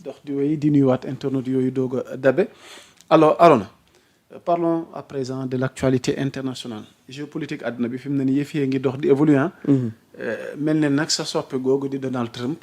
dox di wéy di nuyuwaat internet yooyu doog a dabe alors Arona parlons à présent de l'actualité internationale géopolitique àdduna bi fi mu ne nii yëf yi ngi dox di évoluer mel ne nag sa soppe googu di Donald Trump.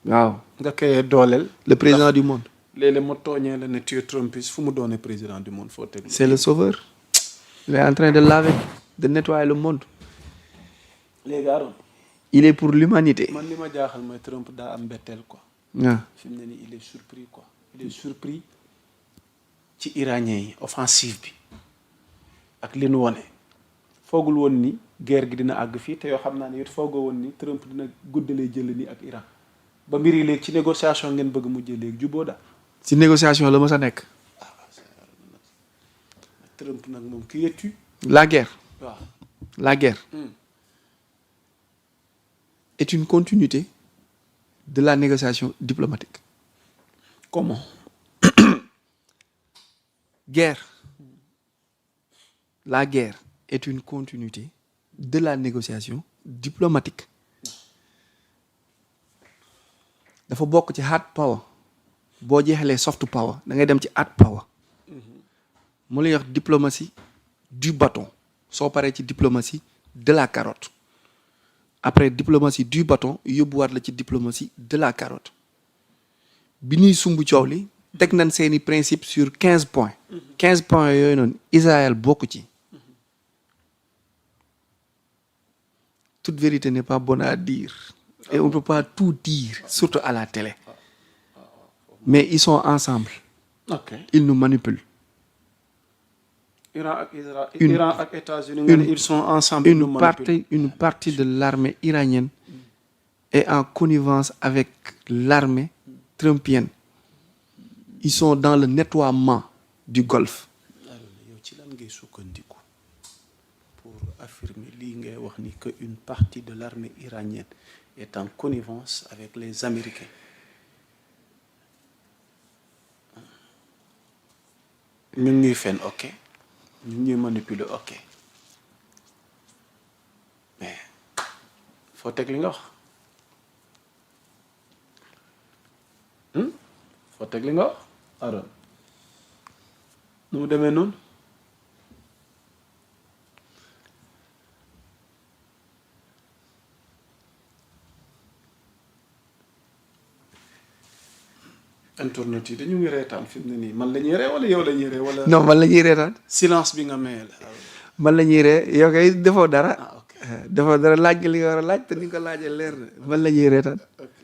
waaw nga koy dooleel. le président du monde. léeg-léeg mu tooñee la ne tu es Trumpiste fu mu doonee président du monde foo teg. c'est le sauveur. il est en train de laver de nettoyer le monde. léegi Arona. il est pour l'humanité. man li ma jaaxal mooy Trump daa am mbetteel quoi. waaw fi mu ne nii il est surpris quoi. il est surpris ci iranien yi offensive bi ak li nu wone foogul woon ni guerre gi dina àgg fii te yoo xam naa ne it foogoo woon ni Trump dina guddalee jël ni ak Iran ba mbir yi léegi ci négociation ngeen bëgg mujjee léegi juboo daal. ci négociation la ma sa nekk. Trump nag moom qui es-tu. la guerre. waaw la guerre. est une continuité de la négociation diplomatique. comment. guerre. La guerre est une continuité de la négociation diplomatique. dafa bokk ci hard power boo jeexalee soft power da ngay dem ci hard power. mu lay wax diplomatie du bâton soo paree ci diplomatie de la carotte après diplomatie du bâton yóbbuwaat la ci diplomatie de la carotte bi ñuy sumb coow li teg nañ seeni principe sur 15 points. 15 points yooyu noonu Israël bokk ci. toute vérité n'est pas bonne à dire. Et on ne peut pas tout dire, surtout à la télé. Mais ils sont ensemble. ok Ils nous manipulent. Iran ak États-Unis ils sont ensemble. Une partie de l'armée iranienne est en connivence avec l'armée trumpienne. Ils sont dans le nettoiement du Golfe. yow ci lan ngay sukkandiku pour affirmer lii ngay wax ni que une partie de l'armée iranienne est en connivence avec les Américains. ñu ngi ñuy fen ok ñu ngi ñuy manipuler ok mais foo teg li nga wax foo teg li nga wax Aaron nu mu demee noonu. internet yi dañu ngi reetaan fi mu ne nii man la ñuy ree wala yow la ñuy ree wala. non man la ñuy reetaan. silence bi nga mayee la. man la ñuy ree yow kay defoo dara. ah ok defoo dara laaj nga li nga war a laaj te ni nga ko laajee leer na man la ñuy reetaan. ok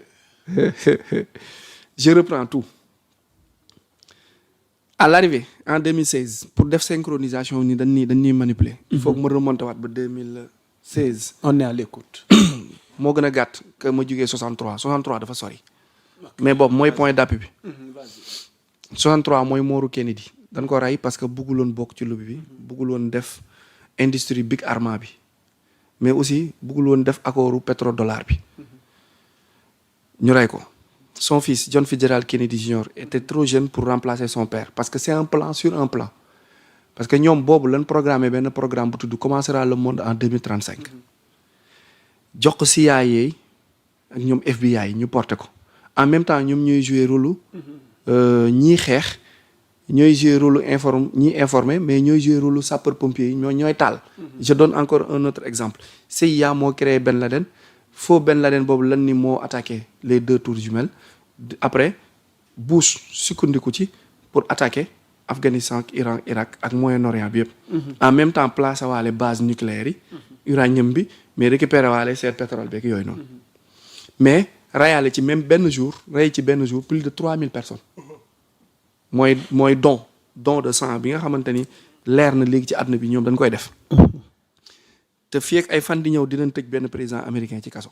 je reprends tout. à l'arrivée en 2016 pour def synchronisation ni dañuy manipuler. il faut que ma remonter waat ba 2016. on est à l'écoute. moo gën a gàtt que ma jugee 63 dafa sori. mais boobu mooy point d'appui bi. 63 mooy Mooru Kennedy dañ ko rey parce que bëgguloon bokk ci lobby bi bëgguloon def industrie big armement bi mais aussi bëgguloon def accordu pétrodollar bi ñu rey ko. Son fils John Fitzgerald Kennedy Jr. était trop jeune pour remplacer son père parce que c'est un plan sur un plan parce que ñoom boobu lañ programmé benn programme bu tudd commencera le monde en 2035 jox ko CIA ak ñoom FBI ñu porté ko. en même temps ñoom ñooy jouer rôle ñii xeex ñooy jouer rôle ñii informé mais ñooy jouer rôle sapeur pompier yi ñooy taal. je donne encore un autre exemple CIA moo créé Ben Laden faux Ben Laden boobu lan ni moo attaqué les 2 tours jumelles après Bush sukkandiku ci pour attaquer Afghanistan Iran Irak ak Moyen-Orient bi yëpp. en même temps placé waale base nucléaire yi. uranium bi mais récupéré waale seen pétrole beeg yooyu noonu mais. rayaale ci même benn jour plus de 3000 personnes mooy don de sang bi nga xamante ni leer na léegi ci àdduna bi ñoom dañ koy def te fii ak ay fan di ñëw dinañ tëj benn président américain ci kaso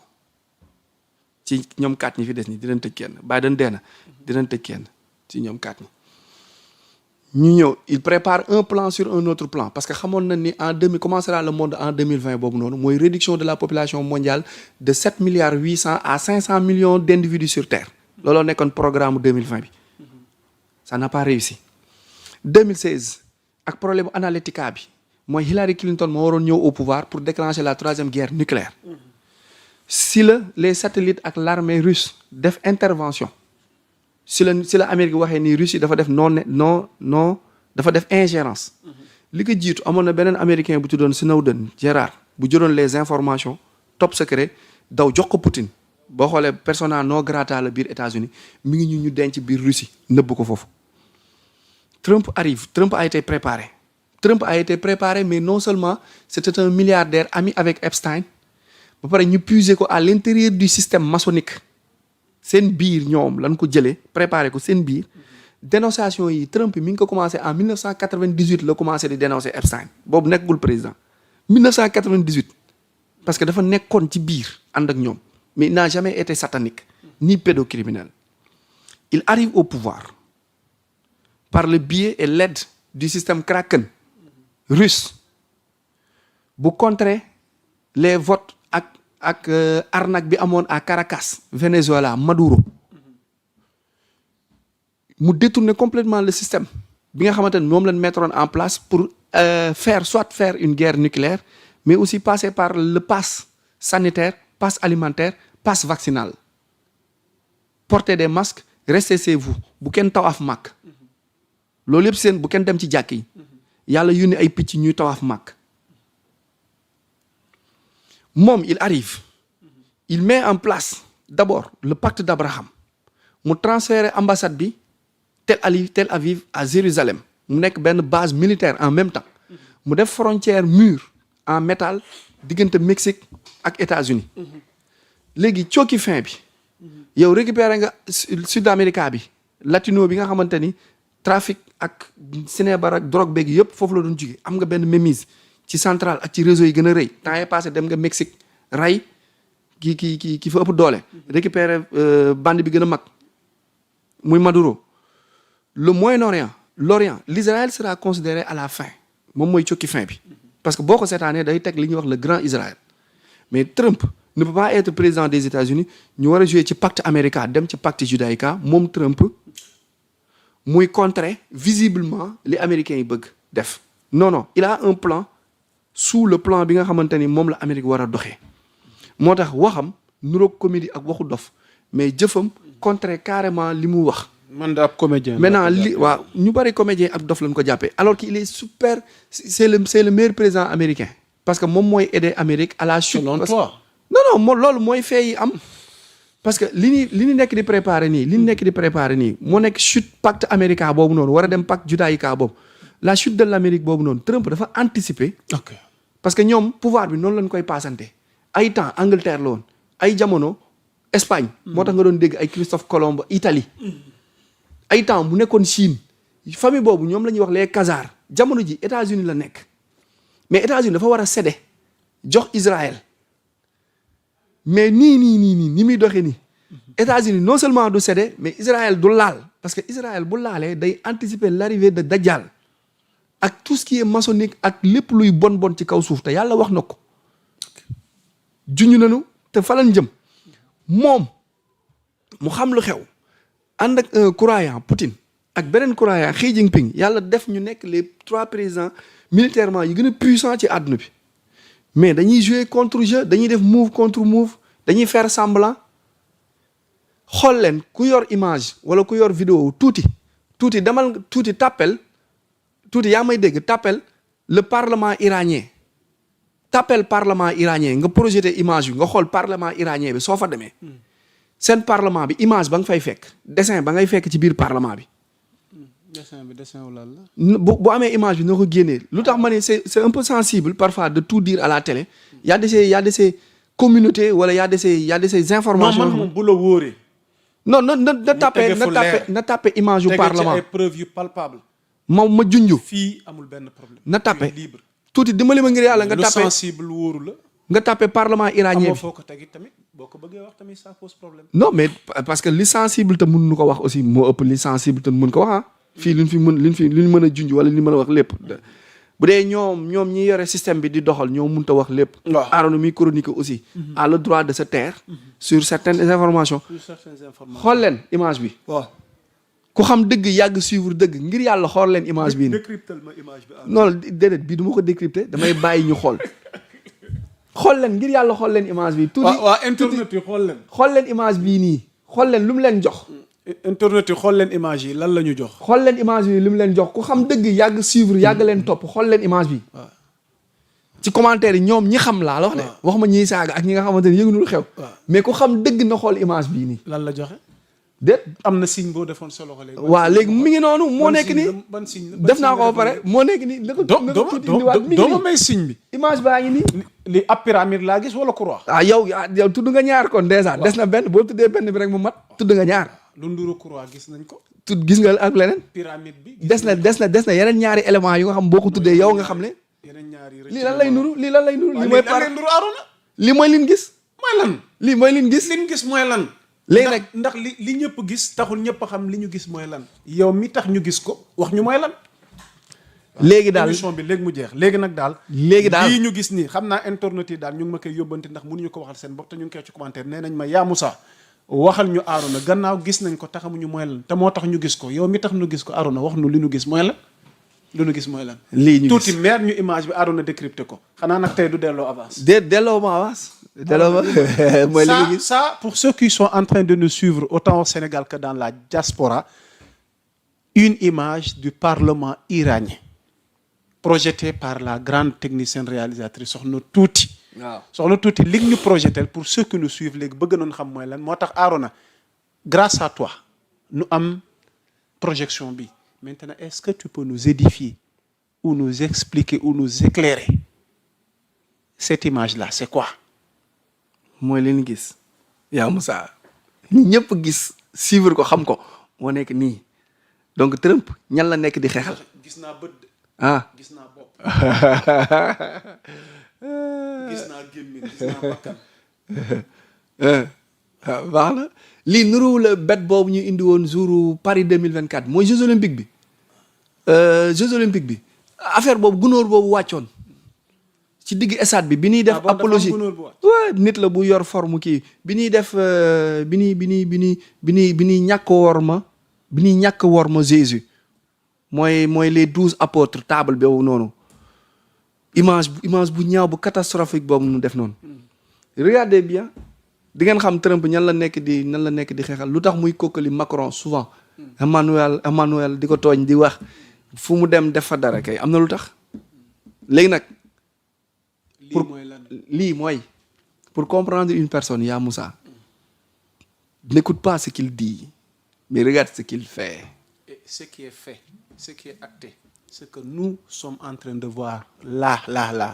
ci ñoom 4 ñi fi des ni dinañ tëj kenn Biden dee na dinañ tëj kenn ci ñoom 4 ñi ñu ñëw il prépare un plan sur un autre plan parce que xamoon na ni commencera le monde en 2020 boobu noonu mooy réduction de la population mondiale de 7 milliards 800 à 500 millions d'individus sur Terre looloo nekkoon programme 2020 bi ça n'a pas réussi 2016 ak problème Analytica bi mooy Hillary Clinton moo waroon ñëw au pouvoir pour déclencher la 3e guerre nucléaire si les satellites ak l'armée russe def intervention si la Amérique waxee ni Russie dafa def non dafa def ingérence. li ko jiitu amoon na beneen américain bu tuddoon Snowden Gerard bu jëloon les informations top secret daw jox ko Poutine boo xoolee persona non grata la biir États-Unis mi ngi ñu denc biir Russie nëbb ko foofu. Trump arrive. Trump a été préparé mais non seulement c'était un milliardaire ami avec Epstein ba pare ñu puiser ko à l'intérieur du système maçonnique seen biir ñoom lan ko jëlee préparé ko seen biir. dénonciation yi Trump mi ngi ko commencé en 1998 la commencé di dénoncer Epstein boobu nekkul président 1998 parce que dafa nekkoon ci biir ànd ak ñoom mais il n'a jamais été satanique ni pédocriminel. Il arrive au pouvoir par le biais et l'aide du système Kraken russe bu contrer les votes ak arnaque bi amoon à Caracas Venezuela Maduro. mu détourner complètement le système bi nga xamante ne moom lañ mettre en place pour faire une guerre nucléaire mais aussi passer par le pass sanitaire pass alimentaire pass vaccinal porter des masques restez chez vous bu kenn tawaaf màkk loolu yëpp seen bu kenn dem ci jàkk yi yàlla yónni ay picc ñuy tawaaf màkk moom il arrive il met en place d'abord le pacte d'Abraham mu transférer ambassade bi Tel Aviv à Jérusalem mu nekk benn base militaire en même temps mu def frontière mur en métal diggante Mexique ak États-Unis léegi cooki fin bi yow récupéré nga Sud-Amérique bi latino bi nga xamante ni trafic ak sinébar ak drogue beeg yëpp foofu la doon jóge am nga benn mémise ci centrale ak ci réseau yi gën a rëy temps yi passé dem nga Mexique ray ki fa ëpp doole récupéré bande bi gën a mag muy Maduro. Le Moyen-Orient, l'Orient, l'Israël sera considéré à la fin moom mooy cokki fin bi parce que boo ko seetaanee day teg li ñuy wax le grand Israël mais Trump ne peut pas être président des États-Unis ñu war a jouer ci pacte américain dem ci pacte judaïca moom Trump muy contrer visiblement li américains yi bëgg def non il a un plan sous le plan bi nga xamante ni moom la Amérique war a doxee moo tax waxam nuroog comédie ak waxu dof mais jëfam contrer carrément li mu wax. man de ab comédien. maintenant waaw ñu bari comédien ak dof lañ ko jàppee alors qu'il est super c'est le meilleur président américain parce que moom mooy aider Amérique à la chute. selon toi. non loolu mooy fee yi am parce que li ñu nekk di préparer nii moo nekk chute pacte américain boobu noonu war a dem pacte judaïca boobu la chute de l'Amérique boobu noonu Trump dafa anticiper. ok parce que ñoom pouvoir bi noonu lañ koy passante ay temps Angleterre la woon ay jamono Espagne. moo tax nga doon dégg ay Christophe Colomb Italie. ay temps mu nekkoon Chine famille boobu ñoom la ñuy wax les Khazars jamono ji États-Unis la nekk mais États-Unis dafa war a céder jox Israël mais ni muy doxee nii États-Unis non seulement du céder mais Israël du laal parce que Israël bu laalee day anticiper l'arrivée de Dajjal ak tout ce qui est maçonnique ak lépp luy bon ci kaw suuf te yàlla wax na ko juñu nañu te fa lañ jëm moom mu xam lu xew. ànd ak un croyant Poutine ak beneen croyant Xi Jinping yàlla def ñu nekk les 3 présidents militairement yi gën a puissants ci àdduna bi mais dañuy jouer contre jeu dañuy def move contre move dañuy faire semblant xool leen ku yor image wala ku yor vidéo tuuti demal tuuti tàppel tuuti yaa may dégg tàppel le parlement iranien nga projeté image bi nga xool parlement iranien bi soo fa demee seen parlement bi image ba nga fay fekk dessin ba ngay fekk ci biir parlement bi. dessin wu lan la. bu amee image bi noo ko génnee lu tax ma ne c'est un peu sensible parfois de tout dire à la télé y a de ces communautés wala y a de ces informations. non man moom bu la wóoree. non na tapé image yu parlement ay preuves yu palpable. ma junj. fii amul benn problème. na tapé tuuti dimbali ma ngir yàlla nga tapé lu sensible wóoru la. nga tapé parlement iranien bi. foo ko tegi tamit boo ko bëggee wax tamit ça pose problème. non mais parce que li sensible te mun nu ko wax aussi moo ëpp li sensible te mun ko wax fii li ñu mën a junj wala li ñu mën a wax lépp bu dee ñoom ñi yore système bi di doxal ñoo mënut a wax lépp. waaw Arona mi chronique aussi. a le droit de se taire. sur certaines informations. xool leen image bi. waaw ku xam dëgg yàgg suivre dëgg ngir yàlla xool leen image bi. décryptal ma image bi. non déedéet bii du ma ko décrypter damay bàyyi ñu xool. xool leen ngir yàlla xool leen image bi. tuuti waa internet yi xool leen. xool leen image bii nii xool leen lu mu leen jox. internet yi xool leen image yi lan la ñu jox. xool leen image bi li mu leen jox ku xam dëgg yàgg suivre yàgg leen topp xool leen image bi. ci commentaire yi ñoom ñi xam laa la wax de. wax ma ñiy saaga ak ñi nga xamante ne yëngu xew. mais ku xam dëgg na xool image bii nii. lan la joxe. déet am na signe boo defoon sa loxo léegi. waaw léegi mi ngi noonu moo nekk nii. ban signe def naa ko ba pare moo nekk nii. la ko tuuti indiwaat mi ngi doo ma may signe bi. image baa ngi nii. li ab pyramide laa gis wala croix. yow tudd nga ñaar kon dèjà des na benn boo tuddee benn bi rek mu mat tudd nga ñaar. lu nduru croix gis nañ ko. gis nga ak leneen. pyramide bi des na yeneen ñaari éléments yu nga xam boo ko tuddee yow nga xam ne. yeneen ñaari lii lan lay nuru lii lan lay nuru. lii mooy par lii mooy lin gis. mooy lan. lii mooy lin gis. lin gis mooy lan. léegi nag ndax li ñëpp gis taxul ñëpp a xam li ñu gis mooy lan. yow mi tax ñu gis ko wax ñu mooy lan. léegi daal émission bi léegi mu jeex léegi nag daal. lii ñu gis nii xam naa internet yi daal ñu ngi ma koy yóbbante ndax mënuñu ko waxal seen bopp te ñu ngi koy ci commentaire nee nañ ma yaa Moussa waxal ñu Arona gannaaw gis nañ ko taxamuñu mooy lan te moo tax ñu gis ko yow mi tax ñu gis ko Arona wax nu li ñu gis mooy lan. li ñu gis mooy lan. lii ñu gis tuuti meer ñu image bi Arona décrypté ko xanaa nag tey du delloo avance. delloo ma avance. mooy li ñu gis ça pour ceux qui sont en train de nous suivre autant au Sénégal que dans la diaspora une image du Parlement iranien projetée par la grande technicienne réalisatrice Soxna Tuuti. waaw Soxna Tuuti li ñu projeté pour ceux qui nous suivent léegi bëgg nañu xam mooy lan moo tax Arona grâce à toi nu am projection bi maintenant est-ce que tu peux nous édifier ou nous expliquer ou nous éclairer cette image là c'est quoi. mooy li ñu gis yaa Moussa ñi ñëpp gis suivre ko xam ko moo nekk nii donc Trump ñan la nekk di xeexal. gis naa bët. gis naa bopp. gis naa gémmiñ gis naa bakkan. baax na lii nuru la bet boobu ñu indi woon jour Paris 2024 mooy Jeux olympiques bi. Jeux olympiques bi affaire boobu gunóor boobu wàccoon. ci digg stade bi ñuy def apologie waaw nit la bu yor forme kii bi ñuy def bi ñuy ñàkk wor ma Jésus mooy les 12 apôtres table boobu noonu image bu ñaaw bu catastrophique boobu nu def noonu regardez bien di ngeen xam Trump ñan la nekk di xeexal lu tax muy kokkali Macron souvent Emmanuel di ko tooñ di wax fu mu dem def fa dara kay am na lu tax léegi nag lii mooy pour comprendre une personne yaa Moussa n'écoute pas ce qu'il dit mais regarde ce qu'il fait. Et ce qui est fait, ce qui est acté, ce que nous sommes en train de voir là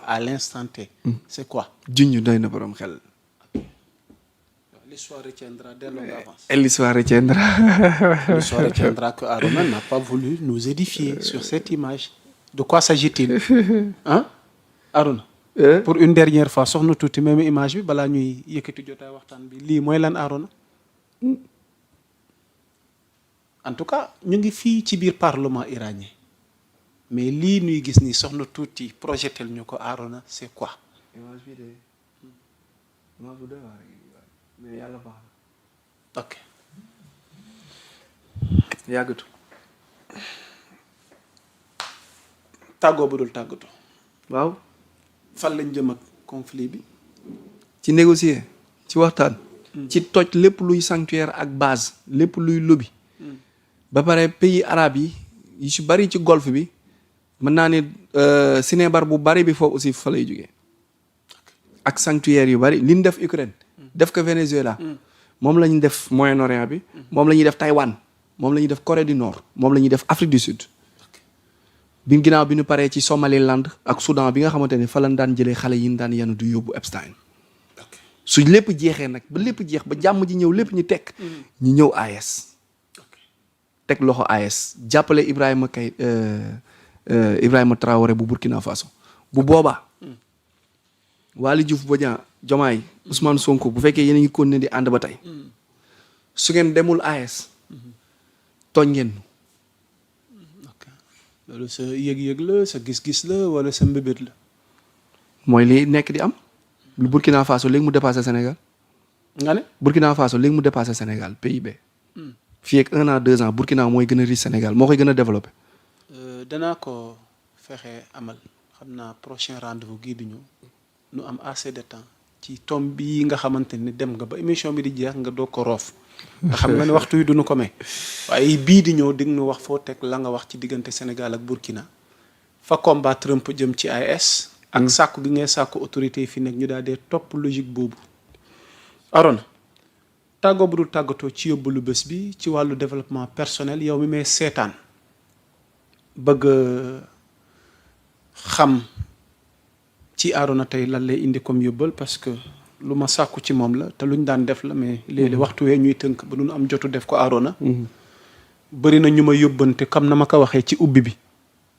à l'instant T, c'est quoi? junj doy na borom xel. L'histoire retiendra dès l'avance. Et l'histoire retiendra. L'histoire retiendra que Arona n'a pas voulu nous édifier sur cette image. De quoi s'agit-il? Hein? Arona. Pour une dernière fois soxna tuuti même image bi balaa ñuy yëkkati jotaay waxtaan bi lii mooy lan Arona. En tout cas ñu ngi fii ci biir parlement iranien mais lii ñuy gis ni soxna tuuti projetel ñu ko Arona c'est quoi. image bi de image bu doy waar mais yàlla baax na. ok. yàggatu. tàggoo bu dul tàggatu. waaw. fan lañ jëm ak conflit bi. ci négocier ci waxtaan. ci toj lépp luy sanctuaire ak base lépp luy lobby. ba pare pays arabes yi si bari ci golfe bi mën naa ne sinébar bu bari bi foofu aussi fa lay jógee. ak sanctuaire yu bari li ñu def Ukraine. def ko Venezuela. moom la ñu def Moyen-Orient bi. moom la ñuy def Taïwan. moom la ñuy def Corée du Nord. moom la ñuy def Afrique du Sud. bi ginnaaw bi ñu paree ci Somaliland ak Soudan bi nga xamante ne fa lañ daan jëlee xale yi ñu daan yanu du yóbbu Epstein. su lépp jeexee nag ba lépp jeex ba jàmm ji ñëw lépp ñu teg. ñu ñëw AES. teg loxo AES jàppale Ibrahima Traoré bu Burkina Faso bu boobaa. Waly Diouf Bodian Diomaye Ousmane Sonko bu fekkee yéen a ngi continuer di ànd ba tey. su ngeen demul AES. tooñ ngeen. loolu sa yëg-yëg la sa gis-gis la wala sa mbébét la. mooy li nekk di am. lu Burkina Faso léegi mu dépassé Sénégal. nga ne. Burkina Faso léegi mu dépassé Sénégal PIB. fii ak 1 an 2 ans Burkina mooy gën a riche Sénégal moo koy gën a développé. danaa ko fexe amal xam naa prochain rendez-vous gii di ñëw nu am assez de temps ci tomb bii nga xamante ni dem nga ba émission bi di jeex nga doog ko roof nga xam nga ne waxtu yi duñu ko may waaye bii di ñëw dig nu wax foo teg la nga wax ci diggante Sénégal ak Burkina fa combat Trump jëm ci AES ak sàkku gi ngay sàkku autorité yi fi nekk ñu daal dee topp logique boobu Arona tàggoo bu dul tàggatoo ci yóbbalu bés bi ci wàllu développement personnel yow mi may seetaan bëgg xam ci Arona tey lan lay indi comme yóbbal parce que lu ma sàkku ci moom la te luñ daan def la mais léeg-léeg waxtu wee ñuy tënk ba nun am jotu def ko Arona bëri na ñu ma yóbbante comme na ma ko waxee ci ubbi bi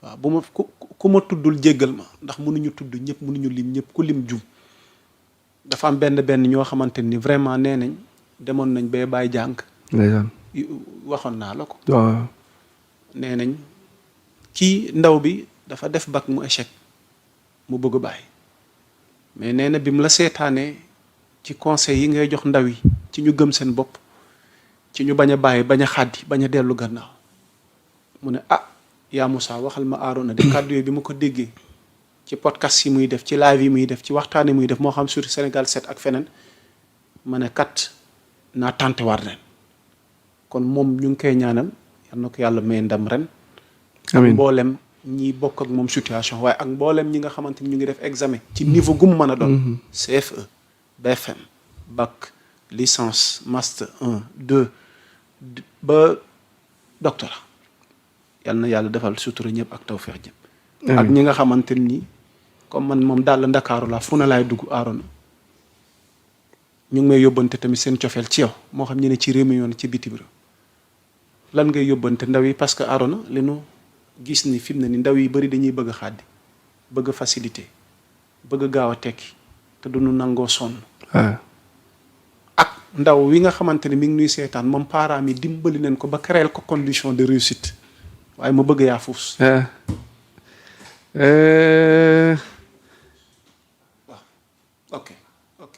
waaw bu ma ku ma tuddul jéggal ma ndax mënuñu tudd ñëpp mënuñu lim ñëpp ku lim jum dafa am benn ñoo xamante ni vraiment nee nañ demoon nañ bay bàyyi jàng waxoon naa la ko waaw nee nañ kii ndaw bi dafa def bac mu échec mu bëgg bàyyi mais nee na bi mu la seetaanee ci conseil yi ngay jox ndaw yi ci ñu gëm seen bopp ci ñu bañ a bàyyi bañ a xàddi bañ a dellu gannaaw mu ne yaa Moussa waxal ma Arona de kàddu yooyu bi ma ko déggee ci podcast yi muy def ci live yi muy def ci waxtaan yi muy def moo xam sur Sénégal 7 ak feneen ma ne kat naa tànte war ren kon moom ñu ngi koy ñaanal yal na ko yàlla may ndam ren amiin mboolem ñi bokk ak moom situation waaye ak mboolem ñi nga xamante ni ñu ngi def examen ci niveau gu mu mën a doon CFE BFM bac licence master 1 2 ba doctorat yal na yàlla defal sutura ñëpp ak tawfeex ñëpp ak ñi nga xamante ni comme man moom daal Ndakaaru la fu na laay dugg Arona ñu ngi may yóbbante tamit seen cofeel ci yow moo xam ñu ne ci réew mi yoon ci bitim réew lan ngay yóbbante ndaw yi parce que Arona li nu gis ni fi mu ne ni ndaw yi bëri dañuy bëgg a xàddi bëgg facilité bëgg gaaw a tekki te duñu nangoo sonn ak ndaw wi nga xamante ne mi ngi nuy seetaan moom parents mi dimbali nañ ko ba créer ko condition de réussite waaye mu bëgg yaa fuus waaw ok